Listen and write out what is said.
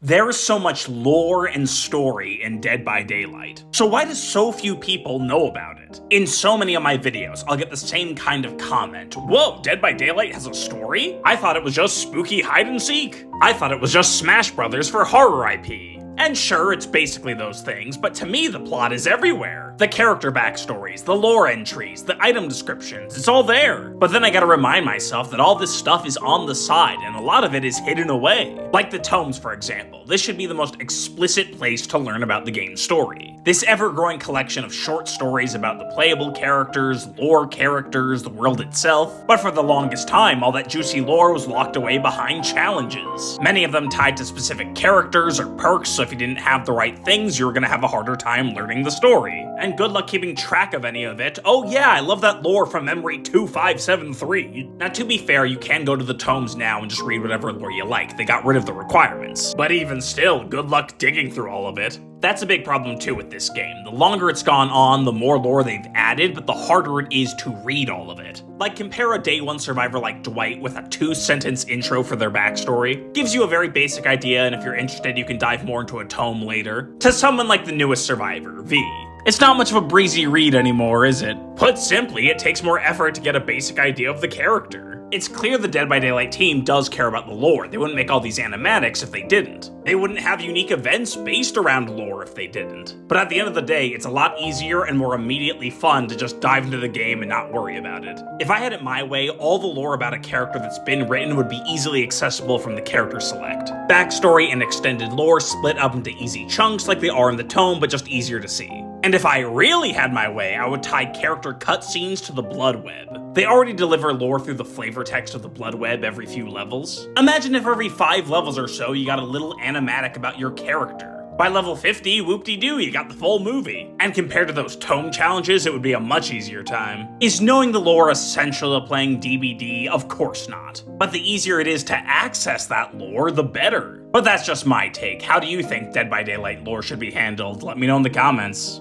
There is so much lore and story in Dead by Daylight. So why do so few people know about it? In so many of my videos, I'll get the same kind of comment. Whoa, Dead by Daylight has a story? I thought it was just spooky hide and seek. I thought it was just Smash Brothers for horror IP. And sure, it's basically those things, but to me the plot is everywhere. The character backstories, the lore entries, the item descriptions, it's all there. But then I gotta remind myself that all this stuff is on the side, and a lot of it is hidden away. Like the tomes, for example. This should be the most explicit place to learn about the game's story. This ever-growing collection of short stories about the playable characters, lore characters, the world itself. But for the longest time, all that juicy lore was locked away behind challenges. Many of them tied to specific characters or perks, so if you didn't have the right things, you were gonna have a harder time learning the story. And good luck keeping track of any of it. Oh yeah, I love that lore from Memory 2573. Now to be fair, you can go to the tomes now and just read whatever lore you like. They got rid of the requirements. But even still, good luck digging through all of it. That's a big problem too with this game. The longer it's gone on, the more lore they've added, but the harder it is to read all of it. Like, compare a day one survivor like Dwight with a 2-sentence intro for their backstory. Gives you a very basic idea, and if you're interested, you can dive more into a tome later. To someone like the newest survivor, V. It's not much of a breezy read anymore, is it? Put simply, it takes more effort to get a basic idea of the character. It's clear the Dead by Daylight team does care about the lore. They wouldn't make all these animatics if they didn't. They wouldn't have unique events based around lore if they didn't. But at the end of the day, it's a lot easier and more immediately fun to just dive into the game and not worry about it. If I had it my way, all the lore about a character that's been written would be easily accessible from the character select. Backstory and extended lore split up into easy chunks like they are in the tome, but just easier to see. And if I really had my way, I would tie character cutscenes to the Blood Web. They already deliver lore through the flavor text of the Blood Web every few levels. Imagine if every 5 levels or so you got a little animatic about your character. By level 50, whoop-de-doo, you got the full movie. And compared to those tome challenges, it would be a much easier time. Is knowing the lore essential to playing DBD? Of course not. But the easier it is to access that lore, the better. But that's just my take. How do you think Dead by Daylight lore should be handled? Let me know in the comments.